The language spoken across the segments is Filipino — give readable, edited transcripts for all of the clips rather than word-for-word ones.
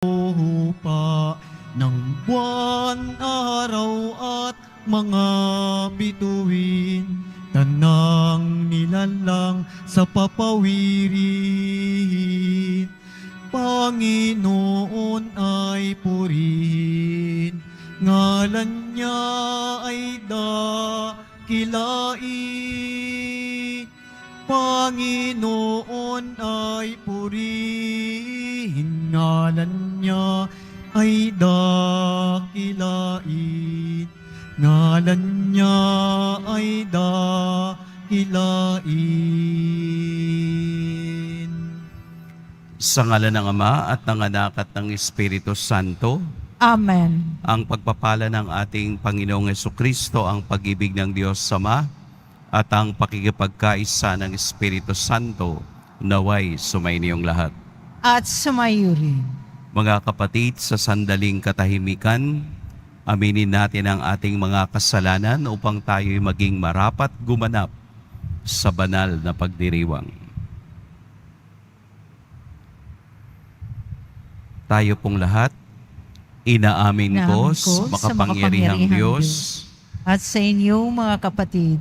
pa ng buwan, araw at mga bituin, tanang nilalang sa papawirin. Panginoon ay purihin, ngalan niya ay dakilain. Panginoon ay purihin, ngalan niya ay dakilain. Ngalan niya ay dakilain. Sa ngalan ng Ama at ng Anak at ng Espiritu Santo. Amen. Ang pagpapala ng ating Panginoong Hesukristo, ang pag-ibig ng Diyos Ama, at ang pakikipagkaisa ng Espiritu Santo, naway sumainiyong lahat. At sumayo rin. Mga kapatid, sa sandaling katahimikan, aminin natin ang ating mga kasalanan upang tayo'y maging marapat gumanap sa banal na pagdiriwang. Tayo pong lahat, inaamin ko sa makapangyarihang Diyos at sa inyong mga kapatid,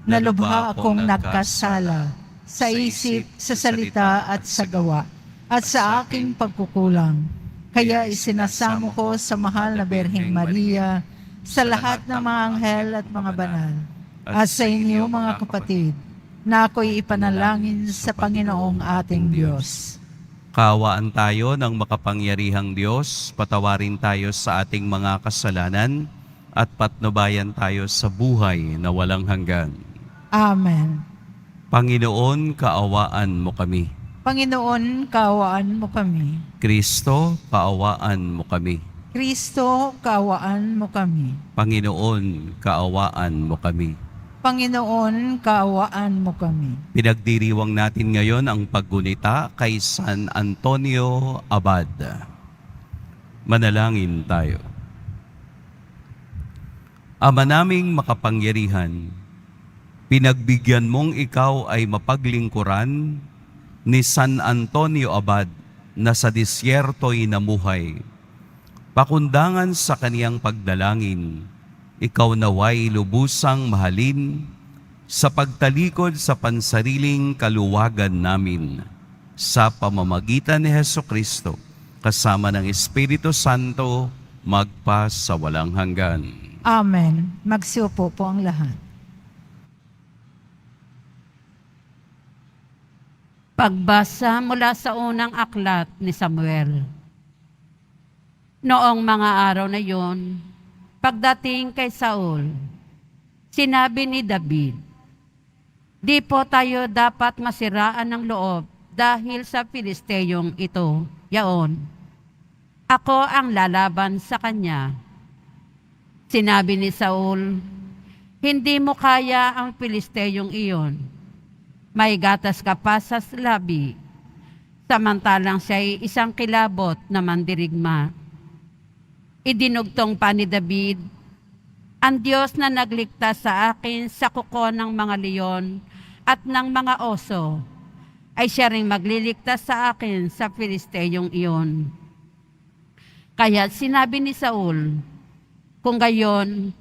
na lubha akong nagkasala sa isip, sa salita at sa gawa, at sa aking pagkukulang. Kaya isinasamo ko sa mahal na Birheng Maria, sa lahat ng mga anghel at mga banal, at sa inyo mga kapatid, na ako'y ipanalangin sa Panginoong ating Diyos. Kaawaan tayo ng makapangyarihang Diyos, patawarin tayo sa ating mga kasalanan, at patnubayan tayo sa buhay na walang hanggan. Amen. Panginoon, kaawaan mo kami. Panginoon, kaawaan mo kami. Kristo, kaawaan mo kami. Kristo, kaawaan mo kami. Panginoon, kaawaan mo kami. Panginoon, kaawaan mo kami. Pinagdiriwang natin ngayon ang paggunita kay San Antonio Abad. Manalangin tayo. Ama naming makapangyarihan, pinagbigyan mong ikaw ay mapaglingkuran ni San Antonio Abad na sa disyerto'y namuhay. Pakundangan sa kaniyang pagdalangin, ikaw naway lubusang mahalin sa pagtalikod sa pansariling kaluwagan namin sa pamamagitan ni Hesukristo kasama ng Espiritu Santo magpa sa walang hanggan. Amen. Magsiupo po ang lahat. Pagbasa mula sa unang aklat ni Samuel. Noong mga araw na yon, pagdating kay Saul, sinabi ni David, "Di po tayo dapat masiraan ng loob dahil sa Filisteyong ito, yaon. Ako ang lalaban sa kanya." Sinabi ni Saul, "Hindi mo kaya ang Filisteyong iyon. May gatas ka pa sa labi, samantalang siya'y isang kilabot na mandirigma." Idinugtong pa ni David, "Ang Diyos na nagligtas sa akin sa kuko ng mga leon at ng mga oso, ay siya ring magliligtas sa akin sa Filisteyong iyon." Kaya sinabi ni Saul, "Kung gayon,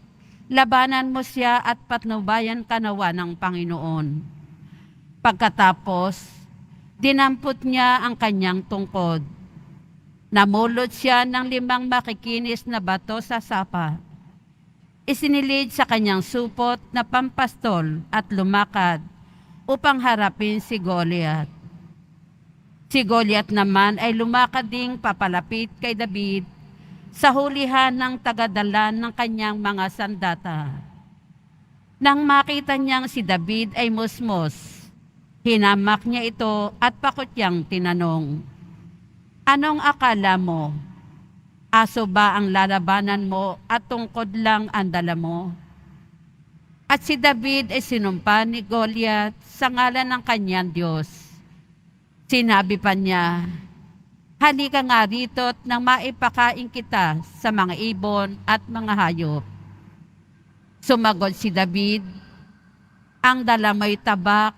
labanan mo siya at patnubayan ka nawa ng Panginoon." Pagkatapos, dinampot niya ang kanyang tungkod. Namulot siya ng 5 makikinis na bato sa sapa. Isinilid sa kanyang supot na pampastol at lumakad upang harapin si Goliath. Si Goliath naman ay lumakad ding papalapit kay David sa hulihan ng tagadala ng kanyang mga sandata. Nang makita niyang si David ay musmos, hinamak niya ito at pakutyang tinanong, "Anong akala mo? Aso ba ang lalabanan mo at tungkod lang ang dala mo?" At si David ay sinumpa ni Goliath sa ngalan ng kanyang Diyos. Sinabi pa niya, "Halika nga rito't nang maipakain kita sa mga ibon at mga hayop." Sumagot si David, "Ang dala mo'y tabak,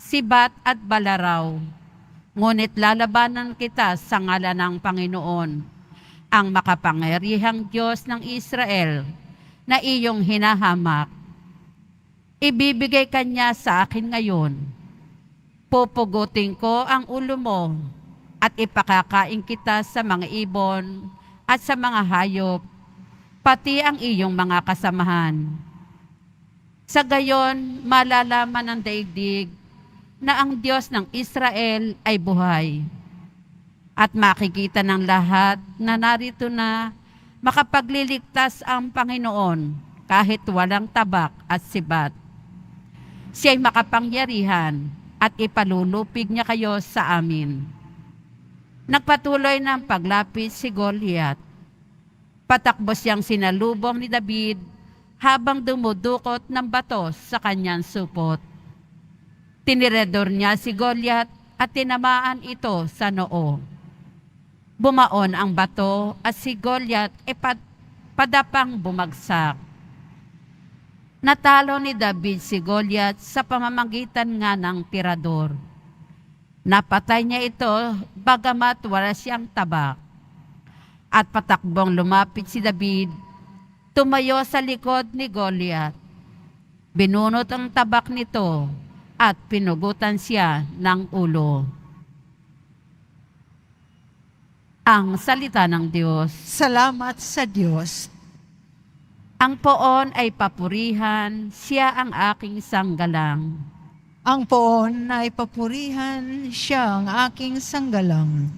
sibat at balaraw. Ngunit lalabanan kita sa ngalan ng Panginoon, ang makapangyarihang Diyos ng Israel na iyong hinahamak. Ibibigay kanya sa akin ngayon. Pupugutin ko ang ulo mo at ipakakain kita sa mga ibon at sa mga hayop, pati ang iyong mga kasamahan. Sa gayon, malalaman ng daigdig na ang Diyos ng Israel ay buhay. At makikita ng lahat na narito na makapagliligtas ang Panginoon kahit walang tabak at sibat. Siya'y makapangyarihan at ipalulupig niya kayo sa amin. Nagpatuloy ng paglapit si Goliath. Patakbo siyang sinalubong ni David habang dumudukot ng bato sa kanyang supot. Tiniredor niya si Goliath at tinamaan ito sa noo. Bumaon ang bato at si Goliath ay padapang bumagsak. Natalo ni David si Goliath sa pamamagitan nga ng tirador. Napatay niya ito bagamat wala siyang tabak. At patakbong lumapit si David, tumayo sa likod ni Goliath. Binunot ang tabak nito at pinugutan siya ng ulo. Ang salita ng Diyos. Salamat sa Diyos. Ang poon ay papurihan, siya ang aking sanggalang. Ang poon ay papurihan, siya ang aking sanggalang.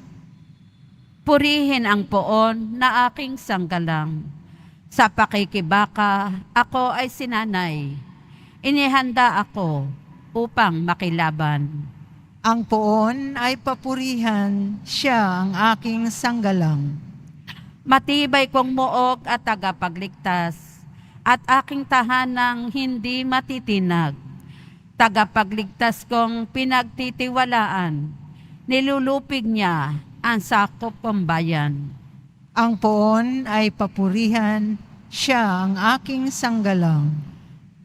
Purihin ang poon na aking sanggalang. Sa pakikibaka, ako ay sinanay. Inihanda ako upang makilaban. Ang poon ay papurihan, siya ang aking sanggalang. Matibay kong muog at tagapagligtas, at aking tahanang hindi matitinag. Tagapagligtas kong pinagtitiwalaan, nilulupig niya ang sakop kong bayan. Ang poon ay papurihan, siya ang aking sanggalang.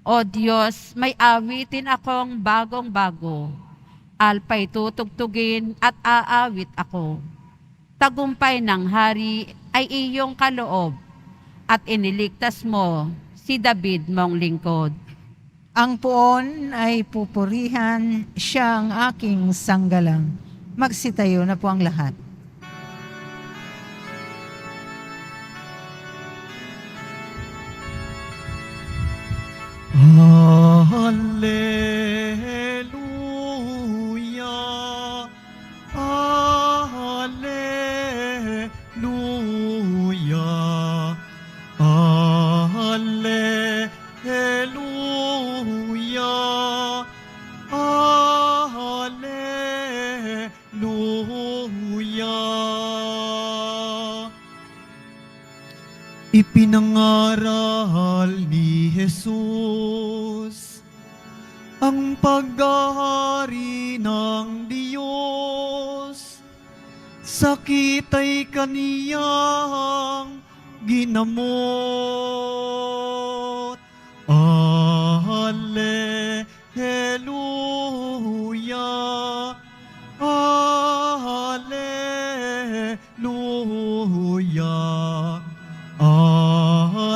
O Diyos, may awitin akong bagong-bago. Alpay tutugtugin at aawit ako. Tagumpay ng hari ay iyong kaloob at iniligtas mo si David mong lingkod. Ang poon ay pupurihan, siya ang aking sanggalang. Magsitayo na po ang lahat. Hallelujah, Hallelujah, Hallelujah, Hallelujah. Ipinangaral ni Jesus ang paghahari ng Diyos. Sakit ay kaniyang ginamot. Hallelujah, Hallelujah, Hallelujah, Hallelujah.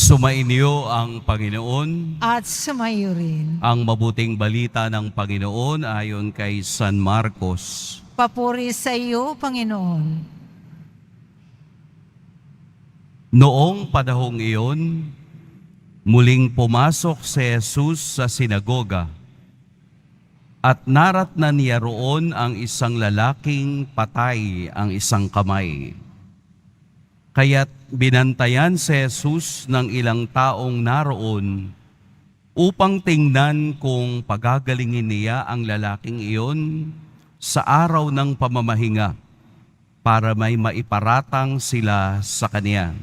Sumainyo ang Panginoon. At sumayo rin. Ang mabuting balita ng Panginoon ayon kay San Marcos. Papuri sa iyo, Panginoon. Noong panahong iyon, muling pumasok si Jesus sa sinagoga at naratnan niya roon ang isang lalaking patay ang isang kamay. Kaya't binantayan si Jesus ng ilang taong naroon upang tingnan kung pagagalingin niya ang lalaking iyon sa araw ng pamamahinga para may maiparatang sila sa kanya.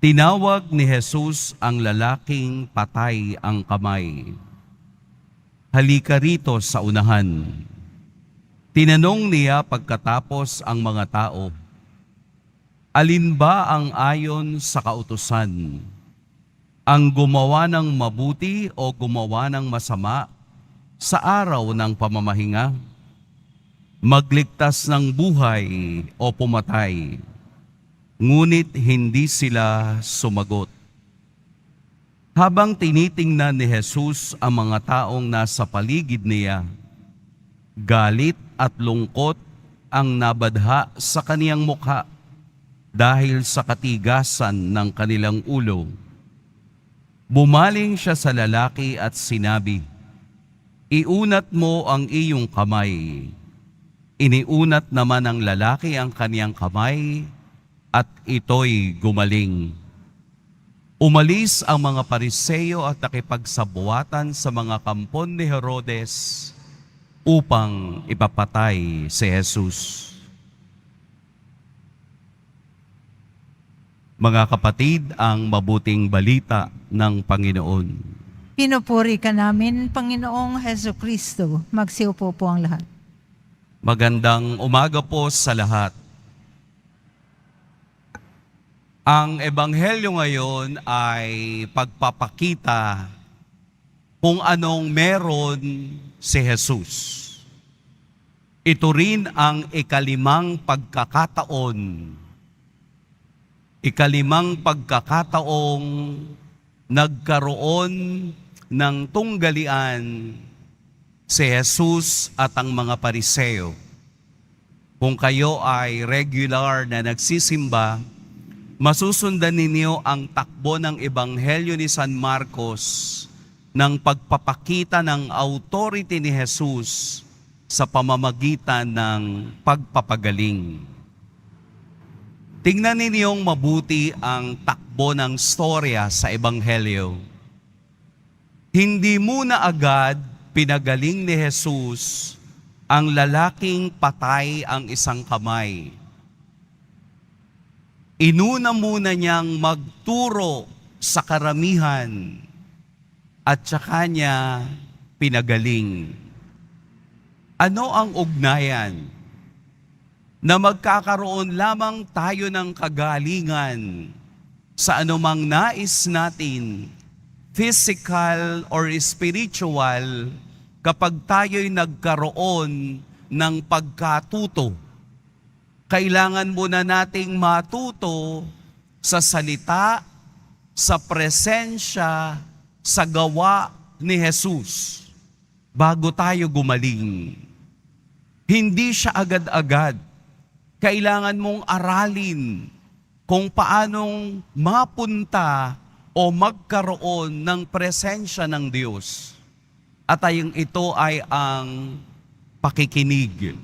Tinawag ni Jesus ang lalaking patay ang kamay. Halika rito sa unahan. Tinanong niya pagkatapos ang mga tao, alin ba ang ayon sa kautusan? Ang gumawa ng mabuti o gumawa ng masama sa araw ng pamamahinga? Magligtas ng buhay o pumatay? Ngunit hindi sila sumagot. Habang tinitingnan ni Jesus ang mga taong nasa paligid niya, galit at lungkot ang nabadha sa kaniyang mukha dahil sa katigasan ng kanilang ulo. Bumaling siya sa lalaki at sinabi, "Iunat mo ang iyong kamay." Iniunat naman ng lalaki ang kaniyang kamay at ito'y gumaling. Umalis ang mga Pariseo at nakipagsabuatan sa mga kampon ni Herodes upang ipapatay si Jesus. Mga kapatid, ang mabuting balita ng Panginoon. Pinupuri ka namin, Panginoong Heso Kristo. Magsiupo po ang lahat. Magandang umaga po sa lahat. Ang ebanghelyo ngayon ay pagpapakita kung anong meron si Jesus. Ito rin ang ikalimang pagkakataong nagkaroon ng tunggalian si Jesus at ang mga Pariseo. Kung kayo ay regular na nagsisimba, masusundan ninyo ang takbo ng Ebanghelyo ni San Marcos ng pagpapakita ng authority ni Jesus sa pamamagitan ng pagpapagaling. Tingnan ninyong mabuti ang takbo ng storya sa Ebanghelyo. Hindi muna agad pinagaling ni Jesus ang lalaking patay ang isang kamay. Inuna muna niyang magturo sa karamihan at saka niya pinagaling. Ano ang ugnayan? Na magkakaroon lamang tayo ng kagalingan sa anumang nais natin, physical or spiritual, kapag tayo'y nagkaroon ng pagkatuto. Kailangan muna nating matuto sa salita, sa presensya, sa gawa ni Jesus bago tayo gumaling. Hindi siya agad-agad. Kailangan mong aralin kung paanong mapunta o magkaroon ng presensya ng Diyos. At ito ay ang pakikinig.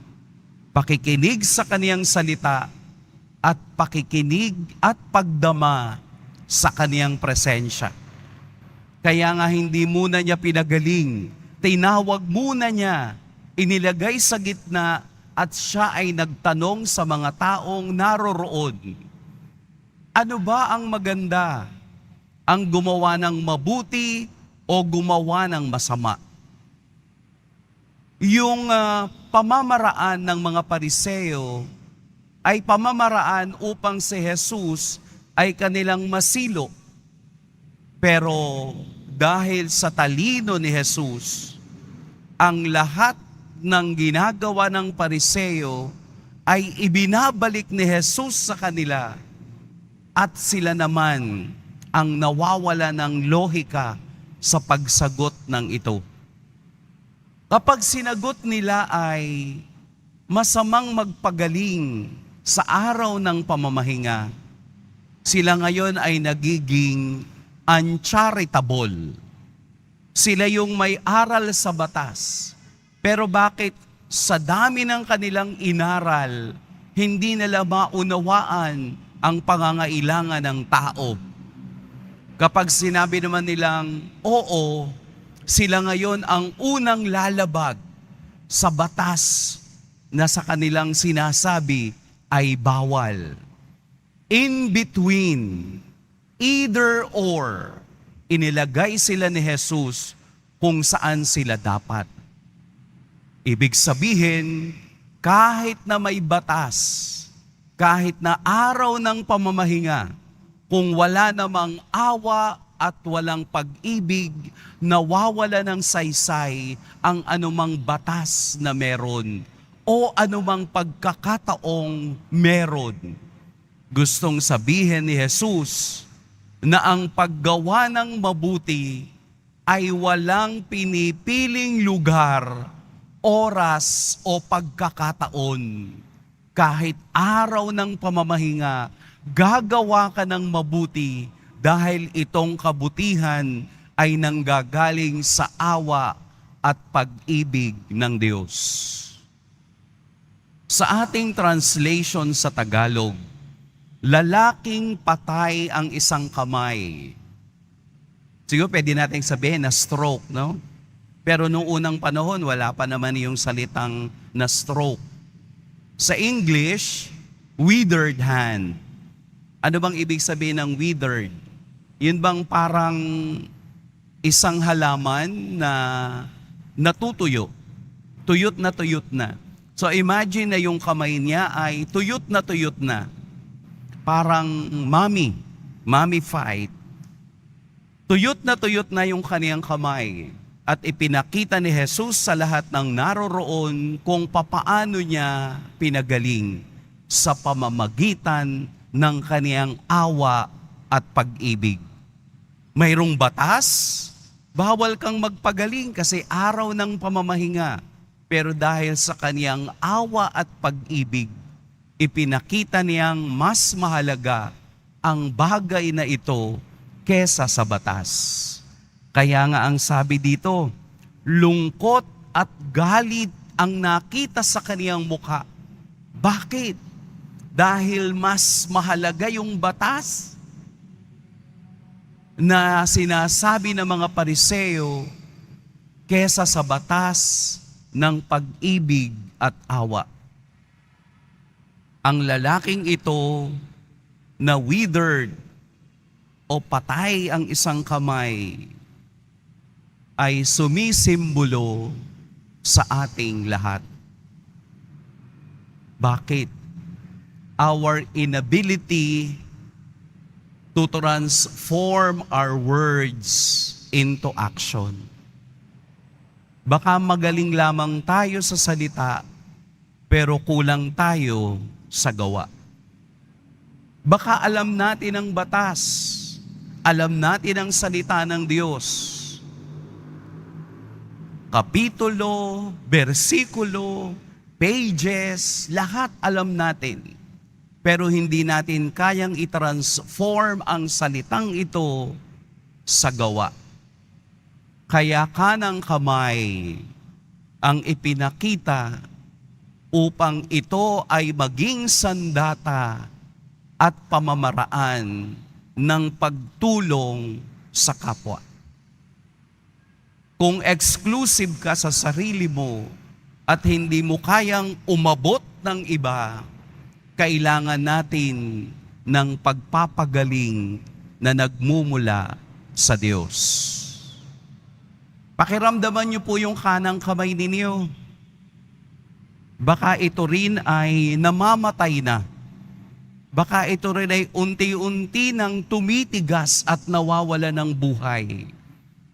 Pakikinig sa kaniyang salita at pakikinig at pagdama sa kaniyang presensya. Kaya nga hindi muna niya pinagaling, tinawag muna niya, inilagay sa gitna at siya ay nagtanong sa mga taong naroroon. Ano ba ang maganda? Ang gumawa ng mabuti o gumawa ng masama? Yung pamamaraan ng mga Pariseo ay pamamaraan upang si Jesus ay kanilang masilo. Pero dahil sa talino ni Jesus, ang lahat ng ginagawa ng Pariseo ay ibinabalik ni Jesus sa kanila at sila naman ang nawawala ng lohika sa pagsagot ng ito. Kapag sinagot nila ay masamang magpagaling sa araw ng pamamahinga, sila ngayon ay nagiging uncharitable. Sila yung may aral sa batas. Pero bakit sa dami ng kanilang inaral, hindi nila maunawaan ang pangangailangan ng tao? Kapag sinabi naman nilang oo, sila ngayon ang unang lalabag sa batas na sa kanilang sinasabi ay bawal. In between, either or, inilagay sila ni Jesus kung saan sila dapat. Ibig sabihin, kahit na may batas, kahit na araw ng pamamahinga, kung wala namang awa at walang pag-ibig, nawawala ng saysay ang anumang batas na meron o anumang pagkakataong meron. Gustong sabihin ni Jesus na ang paggawa ng mabuti ay walang pinipiling lugar, oras o pagkakataon. Kahit araw ng pamamahinga, gagawa ka ng mabuti dahil itong kabutihan ay nanggagaling sa awa at pag-ibig ng Diyos. Sa ating translation sa Tagalog, lalaking patay ang isang kamay. Siguro pwede natin sabihin na stroke, no? Pero nung unang panahon, wala pa naman yung salitang na stroke. Sa English, withered hand. Ano bang ibig sabihin ng withered? Yun bang parang isang halaman na natutuyo? Tuyot na. So imagine na yung kamay niya ay tuyot na. Parang mummified. Tuyot na yung kaniyang kamay. At ipinakita ni Jesus sa lahat ng naroroon kung papaano niya pinagaling sa pamamagitan ng kaniyang awa at pag-ibig. Mayroong batas, bawal kang magpagaling kasi araw ng pamamahinga. Pero dahil sa kaniyang awa at pag-ibig, ipinakita niyang mas mahalaga ang bagay na ito kesa sa batas. Kaya nga ang sabi dito, lungkot at galit ang nakita sa kaniyang mukha. Bakit? Dahil mas mahalaga yung batas na sinasabi ng mga Pariseo kesa sa batas ng pag-ibig at awa. Ang lalaking ito na withered o patay ang isang kamay ay sumisimbolo sa ating lahat. Bakit? Our inability to transform our words into action. Baka magaling lamang tayo sa salita, pero kulang tayo sa gawa. Baka alam natin ang batas, alam natin ang salita ng Diyos, kapitulo, bersikulo, pages, lahat alam natin. Pero hindi natin kayang i-transform ang salitang ito sa gawa. Kaya kanang kamay ang ipinakita upang ito ay maging sandata at pamamaraan ng pagtulong sa kapwa. Kung exclusive ka sa sarili mo at hindi mo kayang umabot ng iba, kailangan natin ng pagpapagaling na nagmumula sa Diyos. Pakiramdaman niyo po yung kanang kamay ninyo. Baka ito rin ay namamatay na. Baka ito rin ay unti-unti nang tumitigas at nawawala ng buhay.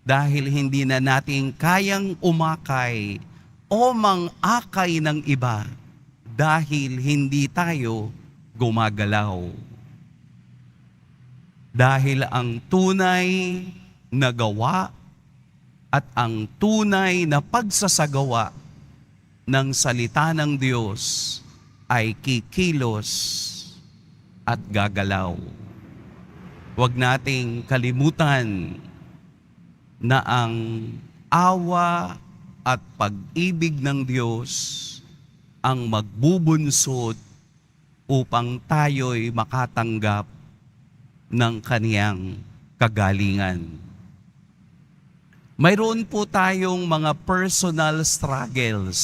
Dahil hindi na natin kayang umakay o mangakay ng iba dahil hindi tayo gumagalaw. Dahil ang tunay na gawa at ang tunay na pagsasagawa ng salita ng Diyos ay kikilos at gagalaw. Huwag nating kalimutan na ang awa at pag-ibig ng Diyos ang magbubunsod upang tayo'y makatanggap ng kaniyang kagalingan. Mayroon po tayong mga personal struggles.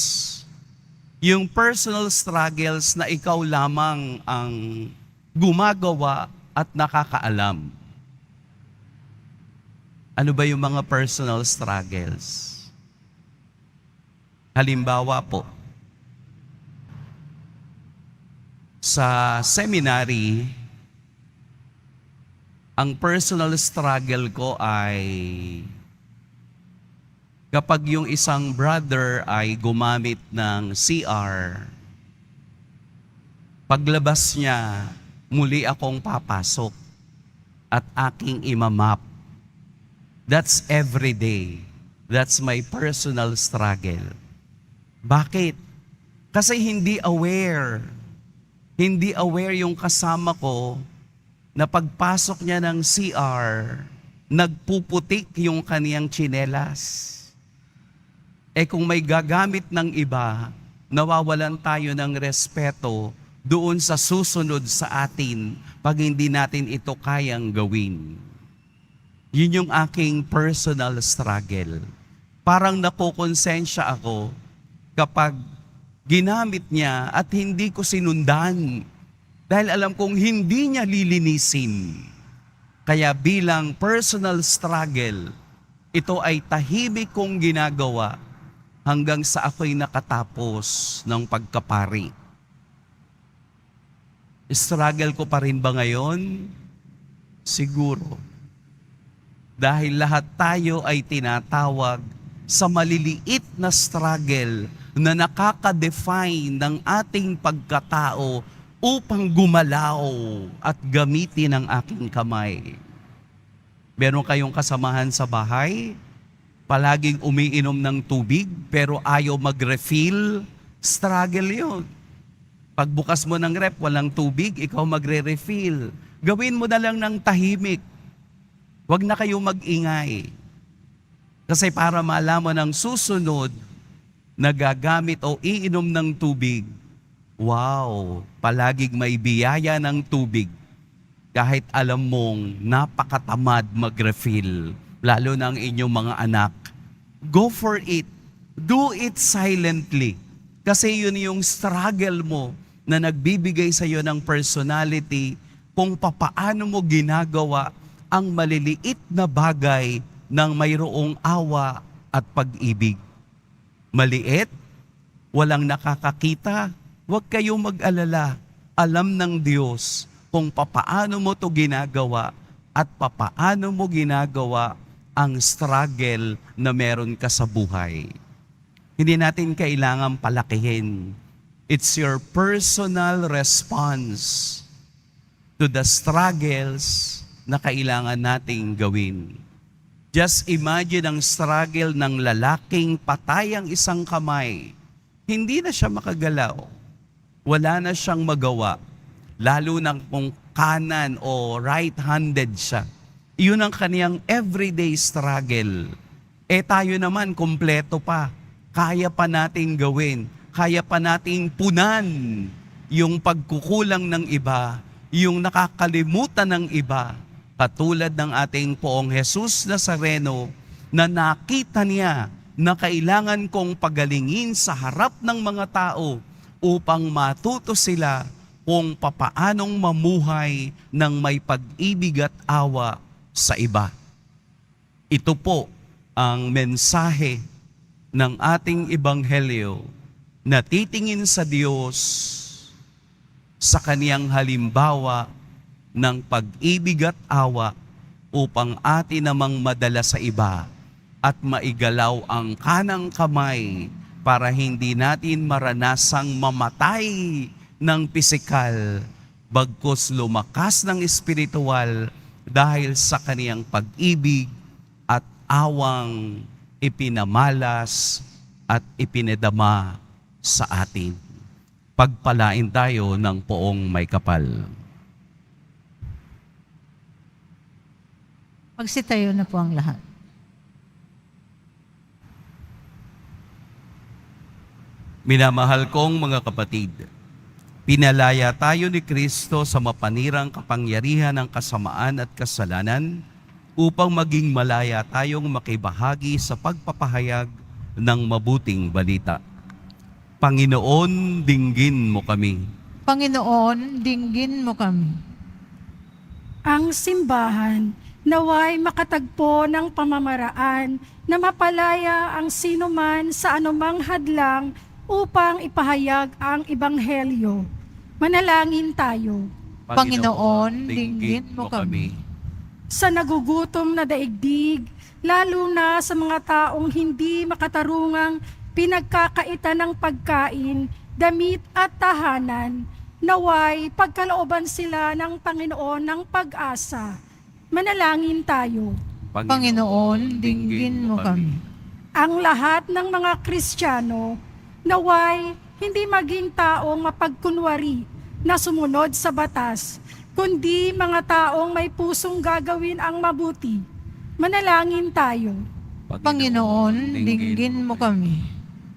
Yung personal struggles na ikaw lamang ang gumagawa at nakakaalam. Ano ba yung mga personal struggles? Halimbawa po, Sa seminary, ang personal struggle ko ay kapag yung isang brother ay gumamit ng CR, paglabas niya, muli akong papasok at aking imamap. That's every day. That's my personal struggle. Bakit? Kasi hindi aware. Hindi aware yung kasama ko na pagpasok niya ng CR, nagpuputik yung kaniyang tsinelas. Kung may gagamit ng iba, nawawalan tayo ng respeto doon sa susunod sa atin pag hindi natin ito kayang gawin. Yun yung aking personal struggle. Parang nakokonsensya ako kapag ginamit niya at hindi ko sinundan. Dahil alam kong hindi niya lilinisin. Kaya bilang personal struggle, ito ay tahimik kong ginagawa hanggang sa ako'y nakatapos ng pagkapari. Struggle ko pa rin ba ngayon? Siguro. Dahil lahat tayo ay tinatawag sa maliliit na struggle na nakaka-define ng ating pagkatao upang gumalaw at gamitin ang aking kamay. Meron kayong kasamahan sa bahay, palaging umiinom ng tubig pero ayaw mag-refill, struggle yun. Pagbukas mo ng rep, walang tubig, ikaw magre-refill. Gawin mo na lang ng tahimik. Huwag na kayo mag-ingay. Kasi para malaman ng susunod na gagamit o iinom ng tubig, wow, palaging may biyaya ng tubig. Kahit alam mong napakatamad mag-refill, lalo na ang inyong mga anak, go for it. Do it silently. Kasi yun yung struggle mo na nagbibigay sa iyo ng personality kung papaano mo ginagawa ang maliliit na bagay ng mayroong awa at pag-ibig. Maliit, walang nakakakita, huwag kayong mag-alala. Alam ng Diyos kung papaano mo to ginagawa at papaano mo ginagawa ang struggle na meron ka sa buhay. Hindi natin kailangan palakihin. It's your personal response to the struggles na kailangan nating gawin. Just imagine ang struggle ng lalaking patay ang isang kamay. Hindi na siya makagalaw. Wala na siyang magawa. Lalo na kung kanan o right-handed siya. Iyon ang kaniyang everyday struggle. Tayo naman, kompleto pa. Kaya pa nating gawin. Kaya pa nating punan yung pagkukulang ng iba, yung nakakalimutan ng iba. Katulad ng ating Poong Jesus Nazareno na nakita niya na kailangan kong pagalingin sa harap ng mga tao upang matuto sila kung papaanong mamuhay ng may pag-ibig at awa sa iba. Ito po ang mensahe ng ating ebanghelyo na titingin sa Diyos sa kaniyang halimbawa ng pag-ibig at awa upang atin namang madala sa iba at maigalaw ang kanang kamay para hindi natin maranasang mamatay ng pisikal bagkus lumakas ng espiritual dahil sa kaniyang pag-ibig at awang ipinamalas at ipinadama sa atin. Pagpalain tayo ng Poong may kapal. Magsitayo na po ang lahat. Minamahal kong mga kapatid, pinalaya tayo ni Kristo sa mapanirang kapangyarihan ng kasamaan at kasalanan upang maging malaya tayong makibahagi sa pagpapahayag ng mabuting balita. Panginoon, dinggin mo kami. Panginoon, dinggin mo kami. Ang simbahan naway makatagpo ng pamamaraan na mapalaya ang sinuman sa anumang hadlang upang ipahayag ang Ebanghelyo. Manalangin tayo. Panginoon, dinggin mo kami. Sa nagugutom na daigdig, lalo na sa mga taong hindi makatarungang pinagkakaitan ng pagkain, damit at tahanan, naway pagkalooban sila ng Panginoon ng pag-asa. Manalangin tayo. Panginoon, dinggin mo kami. Ang lahat ng mga Kristiyano, naway hindi maging taong mapagkunwari na sumunod sa batas, kundi mga taong may pusong gagawin ang mabuti. Manalangin tayo. Panginoon, dinggin mo kami.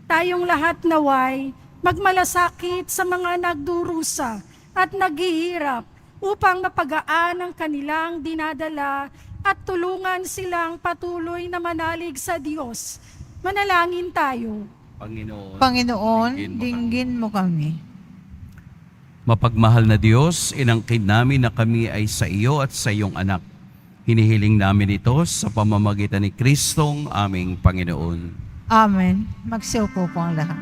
Tayong lahat naway magmalasakit sa mga nagdurusa at naghihirap upang mapagaan ang kanilang dinadala at tulungan silang patuloy na manalig sa Diyos. Manalangin tayo. Panginoon, dinggin mo kami. Mapagmahal na Diyos, inangkin namin na kami ay sa iyo at sa iyong anak. Hinihiling namin ito sa pamamagitan ni Kristong aming Panginoon. Amen. Magsiupo po ang lahat.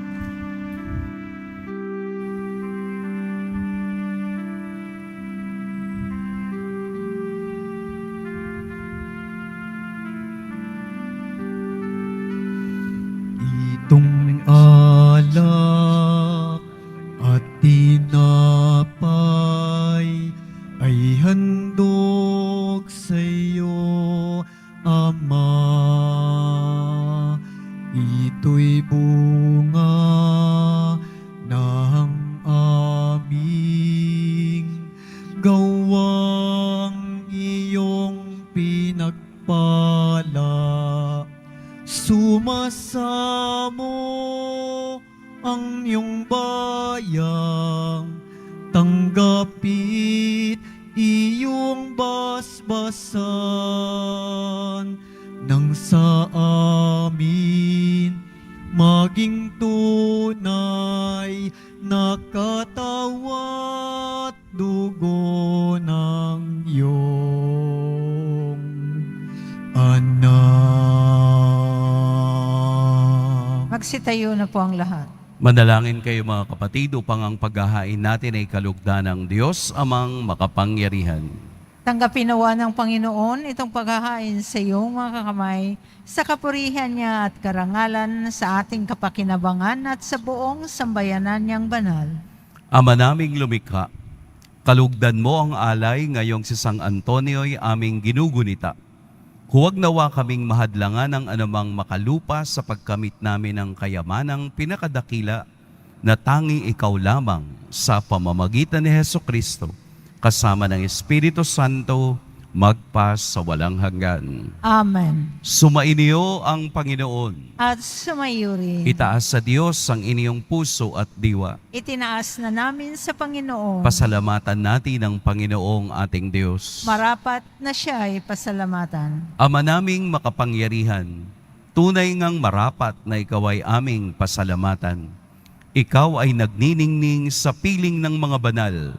Itong alak at tinapay ay handog sa iyo, Ama. Ito'y bunga ng aming gawang iyong pinagpala. Sumasamo ang iyong bayang, tanggapit iyong basbasan, nang sa amin maging tunay na katawan at dugo ng iyong anak. Magsitayo na po ang lahat. Manalangin kayo mga kapatid upang ang paghahain natin ay kalugdan ng Diyos amang makapangyarihan. Tanggapin nawa ng Panginoon itong paghahain sa iyong mga kakamay sa kapurihan niya at karangalan sa ating kapakinabangan at sa buong sambayanan niyang banal. Ama naming lumikha, kalugdan mo ang alay ngayong si Sang Antonio'y aming ginugunita. Huwag nawa kaming mahadlangan ng anumang makalupa sa pagkamit namin ng kayamanang pinakadakila na tanging ikaw lamang sa pamamagitan ni Hesukristo, kasama ng Espiritu Santo, magpa sa walang hanggan. Amen. Sumainyo ang Panginoon. At sumayo rin. Itaas sa Diyos ang inyong puso at diwa. Itinaas na namin sa Panginoon. Pasalamatan natin ang Panginoong ating Diyos. Marapat na siya ay pasalamatan. Ama naming makapangyarihan, tunay ngang marapat na ikaw ay aming pasalamatan. Ikaw ay nagniningning sa piling ng mga banal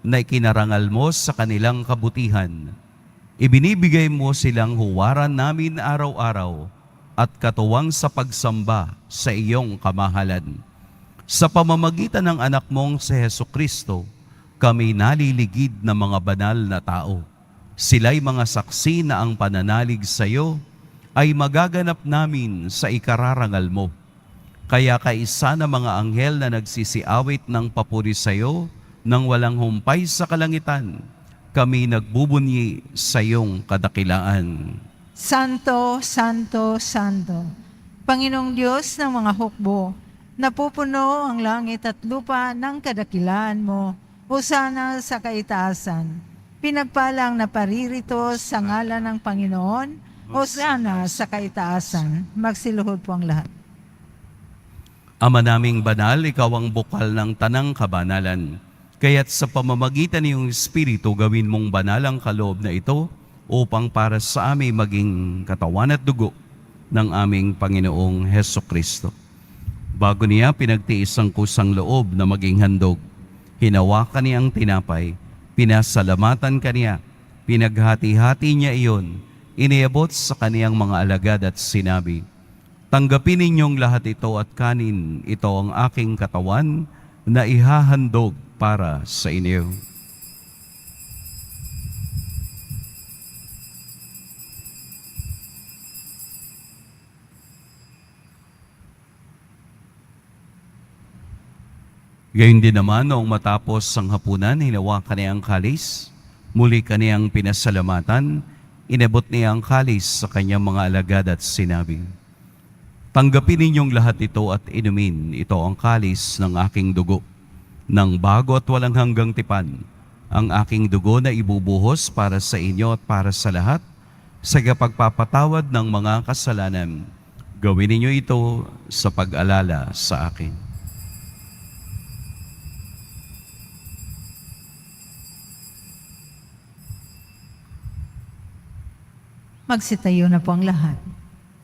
na ikinarangal mo sa kanilang kabutihan. Ibinibigay mo silang huwaran namin araw-araw at katuwang sa pagsamba sa iyong kamahalan. Sa pamamagitan ng anak mong si Hesukristo, kami naliligid na mga banal na tao. Sila'y mga saksi na ang pananalig sa iyo ay magaganap namin sa ikararangal mo. Kaya kaisa na mga anghel na nagsisiawit ng papuri sa iyo nang walang humpay sa kalangitan, kami nagbubunyi sa iyong kadakilaan. Santo, Santo, Santo, Panginoong Diyos ng mga hukbo, napupuno ang langit at lupa ng kadakilaan mo, hosana sa kaitaasan. Pinagpalang na paririto sa ngalan ng Panginoon, hosana sa kaitaasan. Magsiluhod po ang lahat. Ama naming banal, ikaw ang bukal ng tanang kabanalan. Kaya't sa pamamagitan ng iyong Espiritu, gawin mong banal ang kaloob na ito upang para sa amin maging katawan at dugo ng aming Panginoong Hesukristo. Bago niya pinagtiis ang kusang loob na maging handog, hinawakan niya ang tinapay, pinasalamatan kaniya, pinaghati-hati niya iyon, iniabot sa kaniyang mga alagad at sinabi, "Tanggapin ninyong lahat ito at kanin, ito ang aking katawan na ihahandog para sa inyo. Gayon din naman noong matapos ang hapunan, hinawakan niya ang kalis, muli kaniyang pinasalamatan, inabot niya ang kalis sa kanyang mga alagad at sinabi, "Tanggapin ninyong lahat ito at inumin, ito ang kalis ng aking dugo, ng bago at walang hanggang tipan, ang aking dugo na ibubuhos para sa inyo at para sa lahat, sa pagpapatawad ng mga kasalanan. Gawin ninyo ito sa pag-alala sa akin." Magsitayo na po ang lahat.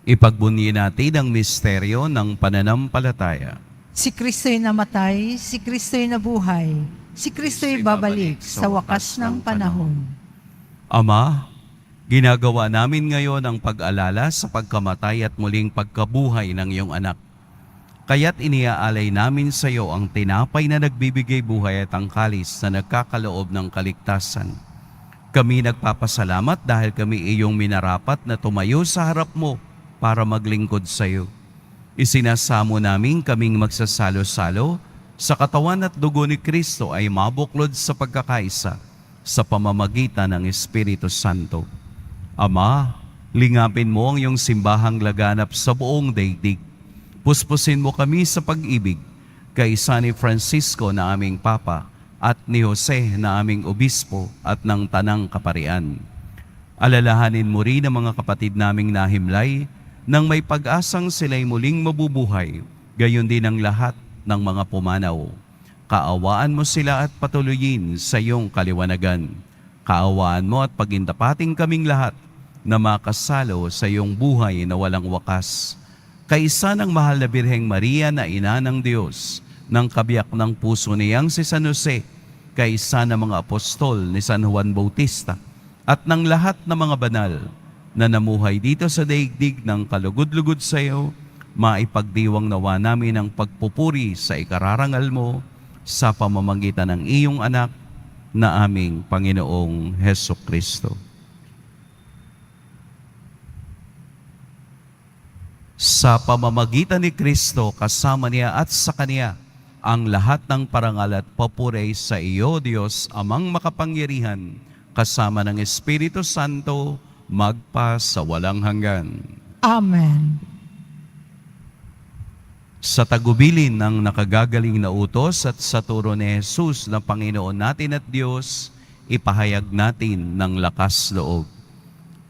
Ipagbunyi natin ang misteryo ng pananampalataya. Si Kristo'y namatay, si Kristo'y nabuhay, si Kristo'y babalik sa wakas ng panahon. Ama, ginagawa namin ngayon ang pag-alala sa pagkamatay at muling pagkabuhay ng iyong anak. Kaya't iniaalay namin sa iyo ang tinapay na nagbibigay buhay at ang kalis na nagkakaloob ng kaligtasan. Kami nagpapasalamat dahil kami iyong minarapat na tumayo sa harap mo para maglingkod sa iyo. Isinasamo namin kaming magsasalo-salo sa katawan at dugo ni Kristo ay mabuklod sa pagkakaisa sa pamamagitan ng Espiritu Santo. Ama, lingapin mo ang iyong simbahang laganap sa buong daigdig. Puspusin mo kami sa pag-ibig kay San Francisco na aming Papa at ni Jose na aming obispo at ng tanang kaparian. Alalahanin mo rin ang mga kapatid naming nahimlay nang may pag-asang sila'y muling mabubuhay, gayon din ang lahat ng mga pumanaw. Kaawaan mo sila at patuloyin sa iyong kaliwanagan. Kaawaan mo at pagindapating kaming lahat na makasalo sa iyong buhay na walang wakas. Kaisa ng mahal na Birheng Maria na ina ng Diyos, ng kabiyak ng puso niyang si San Jose, kaisa ng mga apostol ni San Juan Bautista, at ng lahat ng mga banal na namuhay dito sa daigdig ng kalugod-lugod sa iyo, maipagdiwang nawa namin ang pagpupuri sa ikararangal mo sa pamamagitan ng iyong anak na aming Panginoong Heso Kristo. Sa pamamagitan ni Kristo, kasama niya at sa Kanya, ang lahat ng parangal at papuri sa iyo, Diyos, Amang makapangyarihan, kasama ng Espiritu Santo, magpa sa walang hanggan. Amen. Sa tagubilin ng nakagagaling na utos at sa turo ni Jesus na Panginoon natin at Diyos, ipahayag natin ng lakas loob.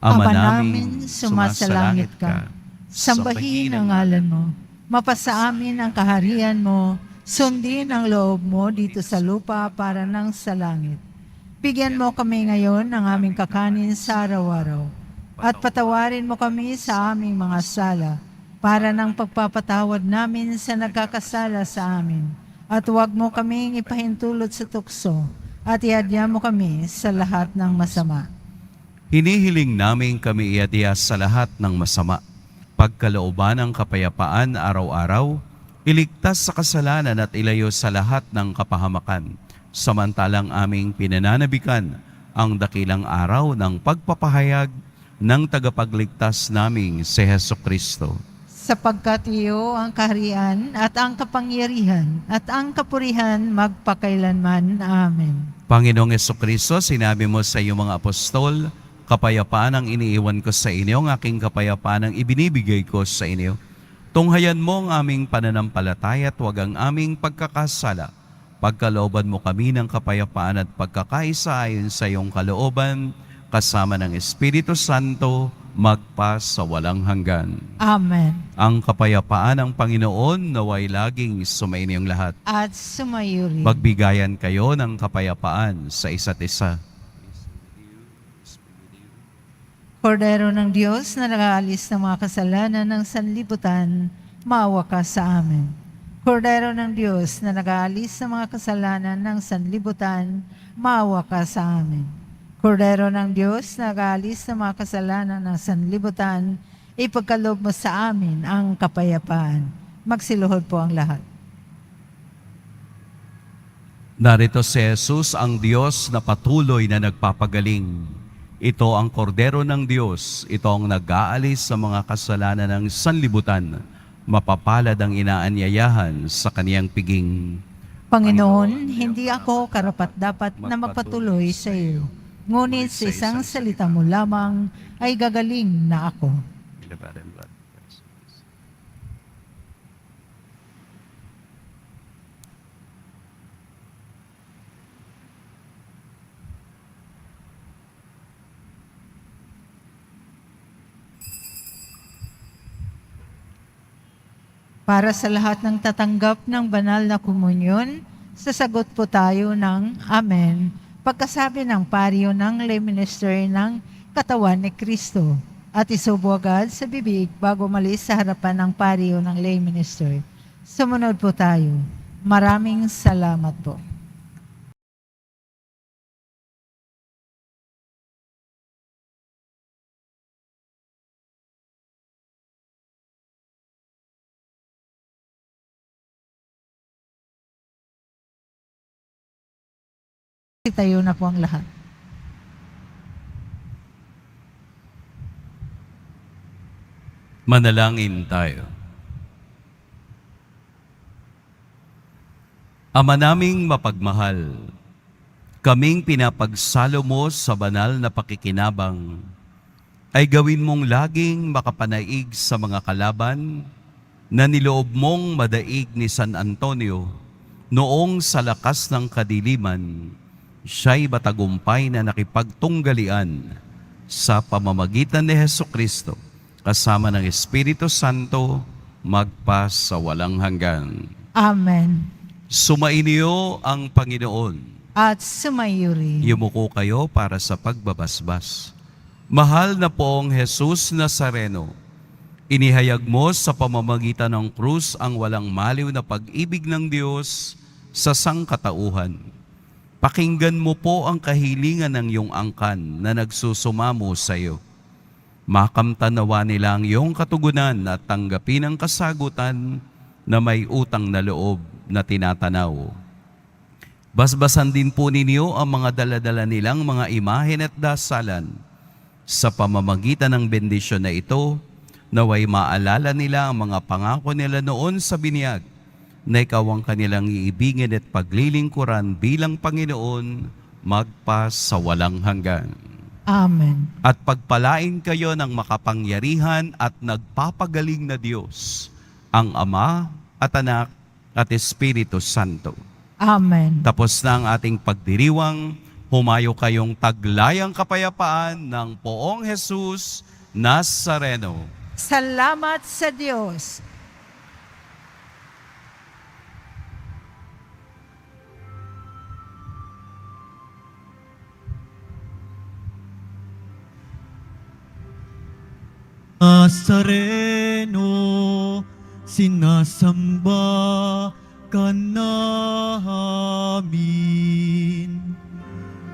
Ama namin, sumasalangit ka. Sambahin ang ngalan mo. Mapasa amin ang kaharian mo. Sundin ang loob mo dito sa lupa para ng sa langit. Bigyan mo kami ngayon ng aming kakanin sa araw-araw. At patawarin mo kami sa aming mga sala para ng pagpapatawad namin sa nagkakasala sa amin. At huwag mo kaming ipahintulot sa tukso at iadya mo kami sa lahat ng masama. Hinihiling namin kami iadya sa lahat ng masama. Pagkalooban ng kapayapaan araw-araw, iligtas sa kasalanan at ilayo sa lahat ng kapahamakan. Samantalang aming pinananabikan ang dakilang araw ng pagpapahayag ng tagapagligtas naming si Heso Kristo. Sapagkat iyo ang kaharian at ang kapangyarihan at ang kapurihan magpakailanman. Amen. Panginoong Heso Kristo, sinabi mo sa iyong mga apostol, kapayapaan ang iniiwan ko sa inyo, ang aking kapayapaan ang ibinibigay ko sa inyo. Tunghayan mo ang aming pananampalataya at huwag ang aming pagkakasala. Pagkalooban mo kami ng kapayapaan at pagkakaisa ayon sa iyong kalooban, kasama ng Espiritu Santo, magpa sa walang hanggan. Amen. Ang kapayapaan ng Panginoon naway laging sumainyong lahat. At sumayo rin. Magbigayan kayo ng kapayapaan sa isa't isa. Kordero ng Diyos na nag-aalis ng mga kasalanan ng sanlibutan, maawa ka sa amin. Kordero ng Diyos na nag-aalis ng mga kasalanan ng sanlibutan, maawa ka sa amin. Kordero ng Diyos na nag-aalis ng mga kasalanan ng sanlibutan, ipagkaloob mo sa amin ang kapayapaan. Magsiluhod po ang lahat. Narito si Jesus, ang Diyos na patuloy na nagpapagaling. Ito ang kordero ng Diyos, ito ang nag-aalis sa mga kasalanan ng sanlibutan. Mapapalad ang inaanyayahan sa kaniyang piging. Panginoon, hindi ako karapat-dapat na magpatuloy sa iyo. Ngunit sa isang salita mo lamang ay gagaling na ako. Para sa lahat ng tatanggap ng banal na komunyon, sasagot po tayo ng Amen. Pagkasabi ng paryo ng lay minister ng katawan ni Kristo at isubo agad sa bibig bago malis sa harapan ng paryo ng lay minister. Sumunod po tayo. Maraming salamat po. Tayo na po ang lahat. Manalangin tayo. Ama naming mapagmahal, kaming pinapagsalo mo sa banal na pakikinabang, ay gawin mong laging makapanaig sa mga kalaban na niloob mong madaig ni San Antonio noong sa lakas ng kadiliman, siya'y matagumpay na nakipagtunggalian sa pamamagitan ni Hesukristo kasama ng Espiritu Santo magpa sa walang hanggan. Amen. Sumainyo ang Panginoon. At sumayo rin. Yumuko kayo para sa pagbabasbas. Mahal na poong Jesus Nazareno, inihayag mo sa pamamagitan ng krus ang walang maliw na pag-ibig ng Diyos sa sangkatauhan. Pakinggan mo po ang kahilingan ng iyong angkan na nagsusumamo sa iyo. Makamtanawa nila ang iyong katugunan at tanggapin ang kasagutan na may utang na loob na tinatanaw. Basbasan din po ninyo ang mga daladala nilang mga imahen at dasalan. Sa pamamagitan ng bendisyon na ito, naway maalala nila ang mga pangako nila noon sa binyag, na ikaw ang kanilang iibigin at paglilingkuran bilang Panginoon magpa sa walang hanggan. Amen. At pagpalain kayo ng makapangyarihan at nagpapagaling na Diyos, ang Ama at Anak at Espiritu Santo. Amen. Tapos na ang ating pagdiriwang, humayo kayong taglayang kapayapaan ng poong Jesus Nazareno. Salamat sa Diyos. Nazareno, sinasamba ka namin.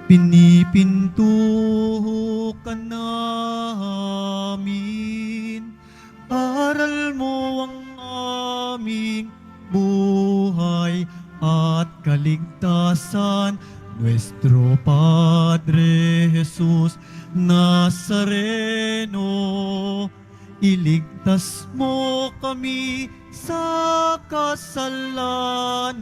Pinipinto ka namin. Aral mo ang aming buhay at kaligtasan. Nuestro Padre Jesus Nazareno, iligtas mo kami sa kasalanan.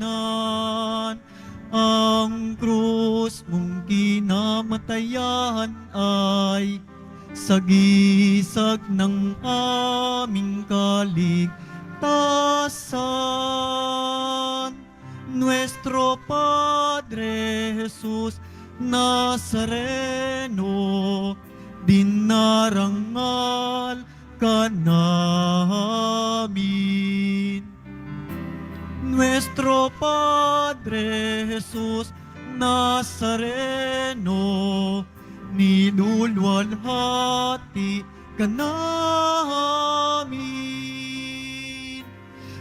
Ang krus mong kinamatayan ay sagisag ng aming kaligtasan. Nuestro Padre Jesus Nazareno, dinarangal ka namin. Nuestro Padre Jesus Nazareno, nilulwalhati ka namin.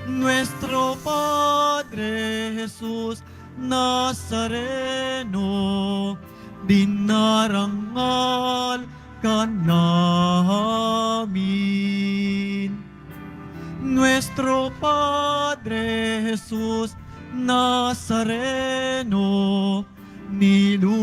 Nuestro Padre Jesus Nazareno, dinarangal ka namin. Nuestro Padre Jesus Nazareno, nilulungkot